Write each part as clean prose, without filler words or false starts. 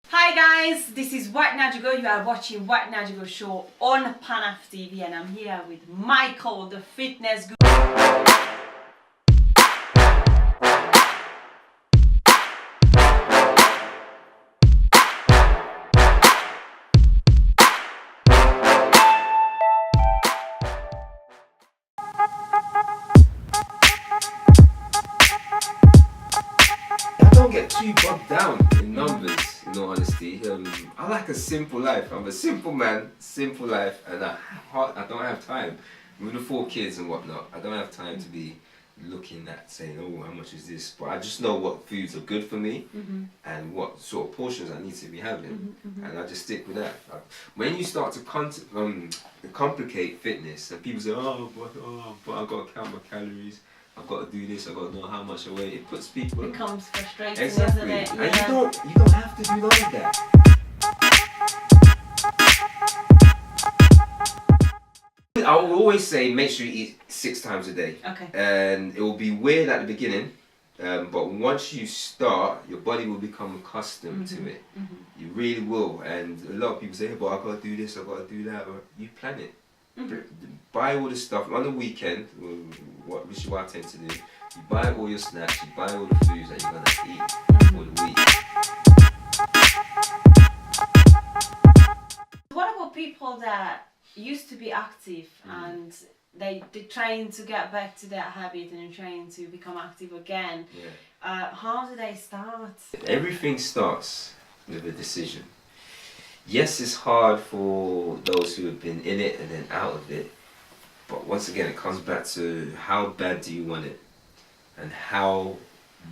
Hi guys, this is White Naija Girl. You are watching White Naija Girl show on Panaf TV, and I'm here with Michael, the fitness guru. I don't get too bogged down in numbers, in all honesty. I like a simple life. I'm a simple man, simple life, and I don't have time. With the 4 kids and whatnot, I don't have time to be looking at saying, oh, how much is this? But I just know what foods are good for me and what sort of portions I need to be having, and I just stick with that. When you start to complicate fitness, and people say, but I got to count my calories. I've got to do this, I've got to know how much I weigh. It puts people... It becomes frustrating, exactly. isn't it? And yeah. you don't have to do none of that. I will always say make sure you eat 6 times a day. Okay. And it will be weird at the beginning, but once you start, your body will become accustomed to it. You really will. And a lot of people say, hey, but I've got to do this, I've got to do that. You plan it. Buy all the stuff on the weekend, which is what I tend to do. You buy all your snacks, you buy all the foods that you're going to eat for the week. What about people that used to be active and they're trying to get back to that habit and trying to become active again? Yeah. How do they start? Everything starts with a decision. Yes, it's hard for those who have been in it and then out of it, but once again it comes back to how bad do you want it and how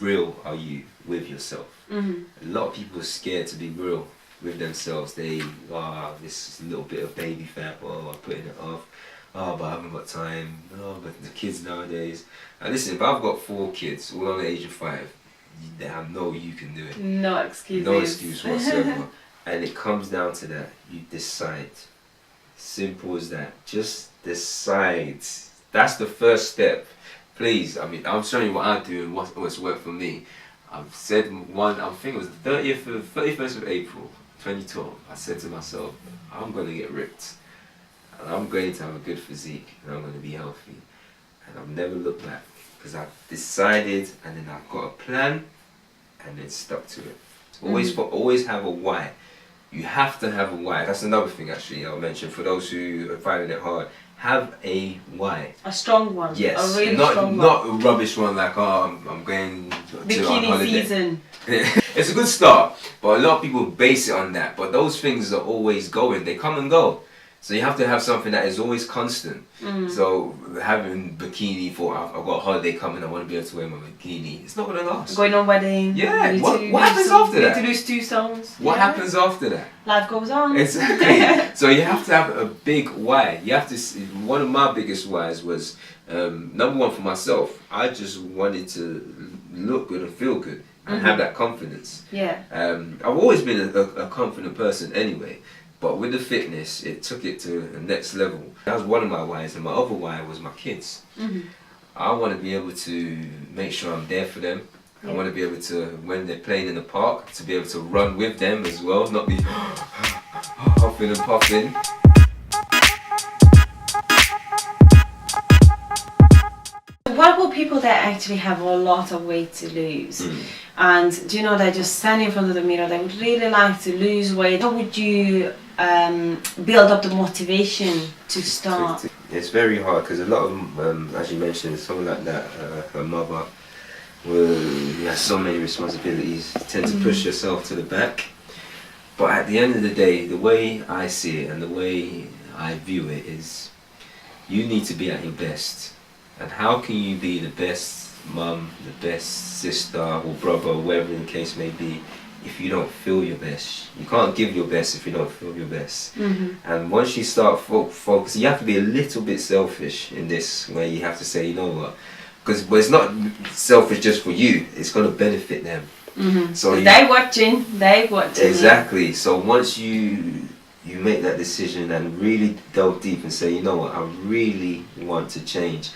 real are you with yourself. A lot of people are scared to be real with themselves. They this little bit of baby fat, I'm putting it off, but I haven't got time, but the kids nowadays. And listen, if I've got 4 kids all under the age of 5, I know you can do it. No excuses. No excuse whatsoever. And it comes down to that. You decide. Simple as that. Just decide. That's the first step. Please, I mean, I'm showing you what I do and what's worked for me. I've said I think it was the 31st of April 2012. I said to myself, I'm going to get ripped. And I'm going to have a good physique. And I'm going to be healthy. And I've never looked back. Because I've decided and then I've got a plan and then stuck to it. Always have a why. You have to have a why. That's another thing actually I'll mention for those who are finding it hard. Have a why. A strong one. Yes. A really strong one. Not a rubbish one like, I'm going to bikini holiday. season. It's a good start, but a lot of people base it on that. But those things are always going. They come and go. So you have to have something that is always constant. So having bikini for I've got a holiday coming, I want to be able to wear my bikini. It's not going to last. Going on wedding. Yeah. What happens after that? You need to lose 2 stones. What happens after that? Life goes on. Exactly. So you have to have a big why. You have to. One of my biggest whys was number one for myself. I just wanted to look good and feel good and have that confidence. Yeah. I've always been a confident person anyway. But with the fitness, it took it to the next level. That was one of my whys, and my other why was my kids. I want to be able to make sure I'm there for them. I want to be able to, when they're playing in the park, to be able to run with them as well, not be huffing and puffing. What about people that actually have a lot of weight to lose? And do you know, they're just standing in front of the mirror, they would really like to lose weight. How would you build up the motivation to start? It's very hard because a lot of them, as you mentioned, someone like that, her mother, who has so many responsibilities, tend to push yourself to the back. But at the end of the day, the way I see it and the way I view it is, you need to be at your best. And how can you be the best mum, the best sister or brother, whatever the case may be, if you don't feel your best? You can't give your best if you don't feel your best. And once you start focusing, you have to be a little bit selfish in this, where you have to say, you know what, because it's not selfish just for you, it's going to benefit them. So they watching. Exactly. So once you make that decision and really delve deep and say, you know what, I really want to change,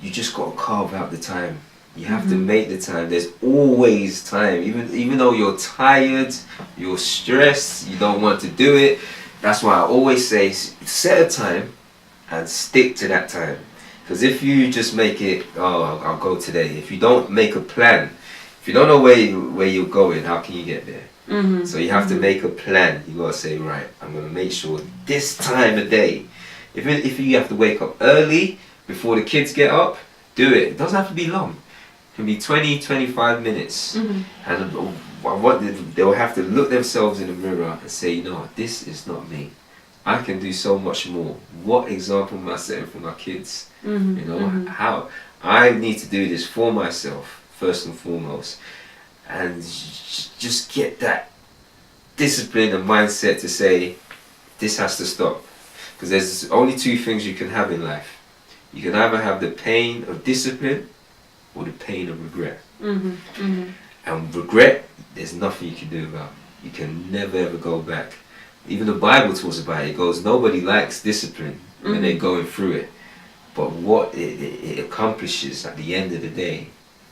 you just got to carve out the time You have to make the time. There's always time. Even though you're tired, you're stressed, you don't want to do it. That's why I always say set a time and stick to that time. Because if you just make it, oh, I'll go today. If you don't make a plan, if you don't know where you're going, how can you get there? So you have to make a plan. You gotta say, right, I'm gonna make sure this time of day. If you have to wake up early before the kids get up, do it. It doesn't have to be long. It can be 20, 25 minutes. And they'll have to look themselves in the mirror and say, you know, this is not me. I can do so much more. What example am I setting for my kids? You know, how I need to do this for myself first and foremost, and just get that discipline and mindset to say this has to stop. Because there's only two things you can have in life. You can either have the pain of discipline or the pain of regret. And regret, there's nothing you can do about. You can never ever go back. Even the Bible talks about it. It goes, nobody likes discipline when they're going through it. But what it accomplishes at the end of the day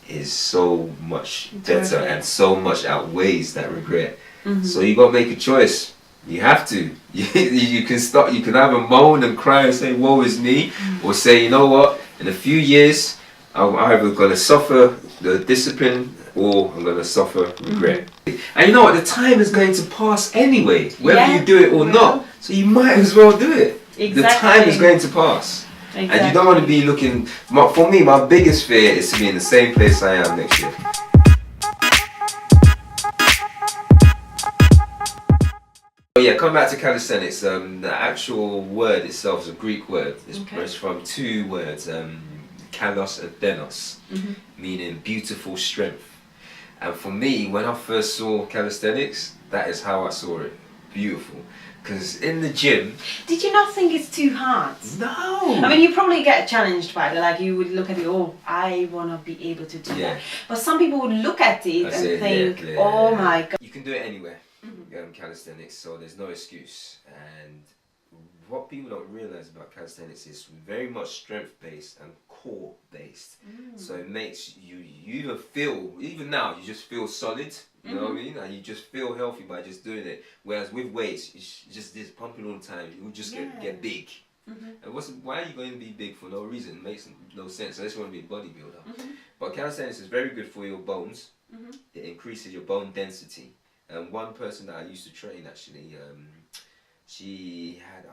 is so much better and so much outweighs that regret. So you got to make a choice. You have to. You can stop. You can either moan and cry and say, woe is me, or say, you know what, in a few years, I'm either going to suffer the discipline or I'm going to suffer regret. And you know what, the time is going to pass anyway, whether you do it or not. So you might as well do it. The time is going to pass. And you don't want to be looking, for me, my biggest fear is to be in the same place I am next year. Oh yeah, come back to calisthenics. The actual word itself is a Greek word. It's from two words, kalos and denos, meaning beautiful strength. And for me, when I first saw calisthenics, that is how I saw it. Beautiful. Because in the gym... Did you not think it's too hard? No! I mean, you probably get challenged by it. Like, you would look at it, oh, I want to be able to do that. But some people would look at it and think, oh my God. You can do it anywhere, calisthenics, so there's no excuse. And what people don't realize about calisthenics is very much strength based and core based. So it makes you even feel, even now, you just feel solid. You know what I mean? And you just feel healthy by just doing it. Whereas with weights, it's just this pumping all the time. You just get big. And why are you going to be big for no reason? It makes no sense unless you want to be a bodybuilder. But calisthenics is very good for your bones. It increases your bone density. And one person that I used to train actually, she had,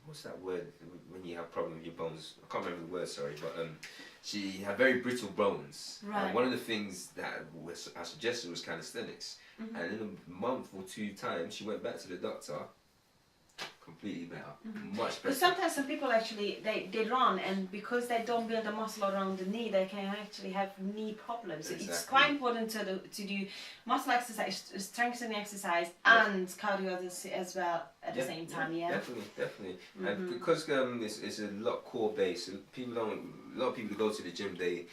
what's that word when you have a problem with your bones? I can't remember the word, sorry, but she had very brittle bones. And one of the things that I suggested was calisthenics. And in a month or two times, she went back to the doctor, completely better, much better. But sometimes some people actually, they run, and because they don't build a muscle around the knee, they can actually have knee problems. It's quite important to do muscle exercise, strengthening exercise, and cardio as well at the same time. Definitely. And because it's a lot core based, a lot of people who go to the gym, they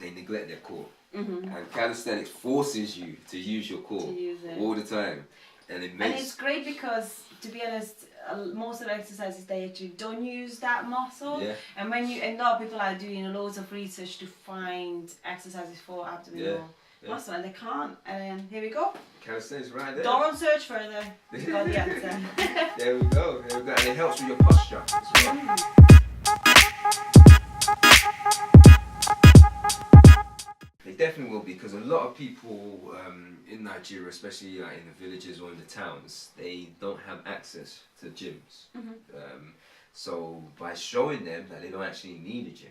neglect their core. And calisthenics forces you to use your core all the time. And it's great because, to be honest, most of the exercises they actually don't use that muscle. And when you end up, people are doing loads of research to find exercises for abdominal muscle, and they can't. And here we go. Calisthenics right there. Don't search further. You got the answer. There we go. And it helps with your posture as well. They definitely will be, because a lot of people in Nigeria, especially in the villages or in the towns, they don't have access to gyms. So by showing them that they don't actually need a gym,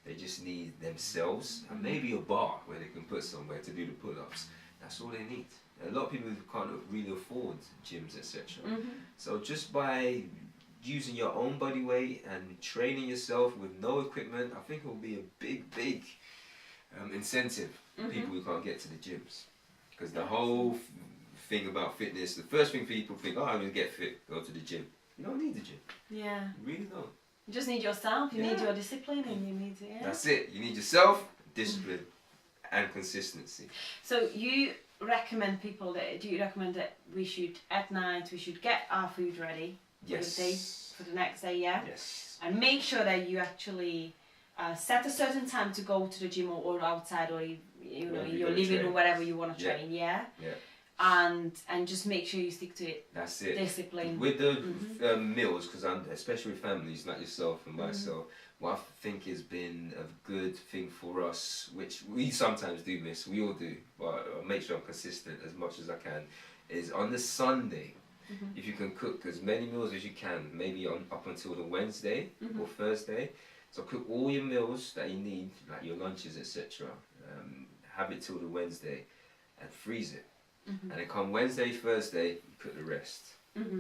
they just need themselves and maybe a bar where they can put somewhere to do the pull-ups. That's all they need. A lot of people can't really afford gyms, etc. So just by using your own body weight and training yourself with no equipment, I think it will be a big incentive for people who can't get to the gyms. Because the whole thing about fitness, the first thing people think, oh, I'm going to get fit, go to the gym. You don't need the gym. You really don't. You just need yourself, you need your discipline, and you need That's it. You need yourself, discipline, and consistency. So you recommend people do you recommend that we should, at night, we should get our food ready for the next day, and make sure that you actually set a certain time to go to the gym or outside or in your living room, wherever you want to train. Yeah. And just make sure you stick to it. That's it. Discipline. With the meals, because especially with families like yourself and myself, what I think has been a good thing for us, which we sometimes do miss, we all do, but I'll make sure I'm consistent as much as I can, is on the Sunday, if you can cook as many meals as you can, maybe up until the Wednesday or Thursday. So cook all your meals that you need, like your lunches, etc. Have it till the Wednesday and freeze it. And then come Wednesday, Thursday, you cook the rest.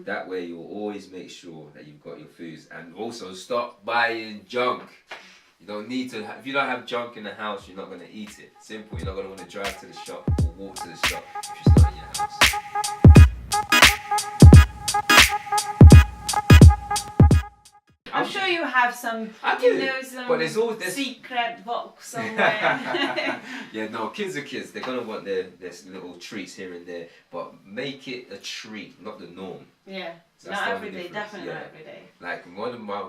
That way you'll always make sure that you've got your foods. And also stop buying junk. You don't need to, if you don't have junk in the house, you're not going to eat it. Simple, you're not going to want to drive to the shop or walk to the shop if it's not in your house. I'm sure you have some, but there's always secret box somewhere. Yeah, no, kids are kids. They're gonna want their little treats here and there, but make it a treat, not the norm. Yeah, So not every day, definitely not every day. Like one of my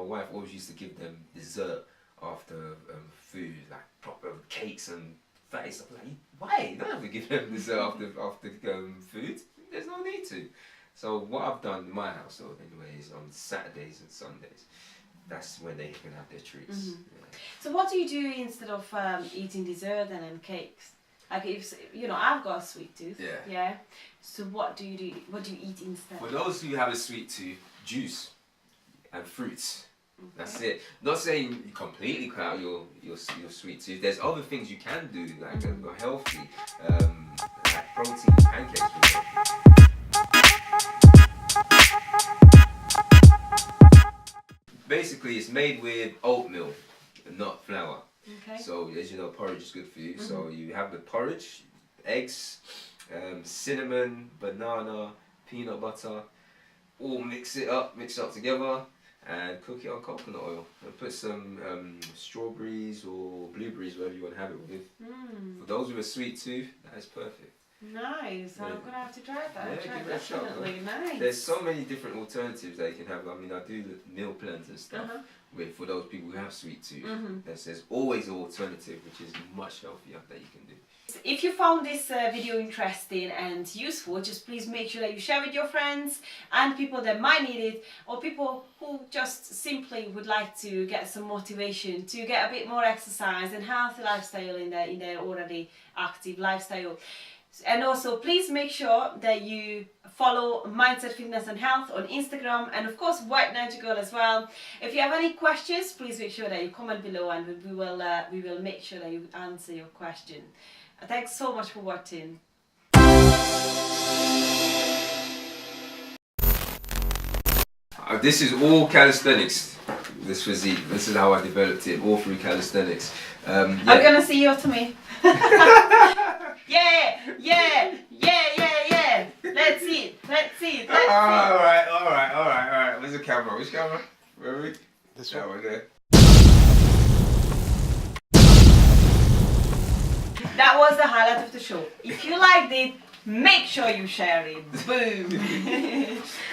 wife always used to give them dessert after food, like proper cakes and fatty stuff. Like, why? You don't have to give them dessert after food. There's no need to. So what I've done in my household anyway is on Saturdays and Sundays, that's when they can have their treats. So what do you do instead of eating dessert and then cakes? Like if I've got a sweet tooth. Yeah. So what do you do? What do you eat instead? For those who have a sweet tooth, juice and fruits. That's it. Not saying you completely cut out your sweet tooth. There's other things you can do like are healthy, like protein pancakes for example. Basically, it's made with oatmeal, not flour. Okay. So, as you know, porridge is good for you. So you have the porridge, eggs, cinnamon, banana, peanut butter. All mix it up together, and cook it on coconut oil. And put some strawberries or blueberries, whatever you want to have it with. For those with a sweet tooth, that is perfect. Nice. I'm gonna have to try that. Yeah, give it a shot. Nice. There's so many different alternatives that you can have. I mean, I do meal plans and stuff for those people who have sweet tooth. There's always an alternative which is much healthier that you can do. If you found this video interesting and useful, just please make sure that you share with your friends and people that might need it, or people who just simply would like to get some motivation to get a bit more exercise and healthy lifestyle in their already active lifestyle. And also, please make sure that you follow Mindset Fitness and Health on Instagram, and of course White Naija Girl as well. If you have any questions, please make sure that you comment below, and we will make sure that you answer your question. Thanks so much for watching. This is all calisthenics. This physique. This is how I developed it, all through calisthenics. I'm gonna see your tummy. Yeah. Let's see. Alright. Where's the camera? Which camera? Where are we? This one. Right there. That was the highlight of the show. If you liked it, make sure you share it. Boom.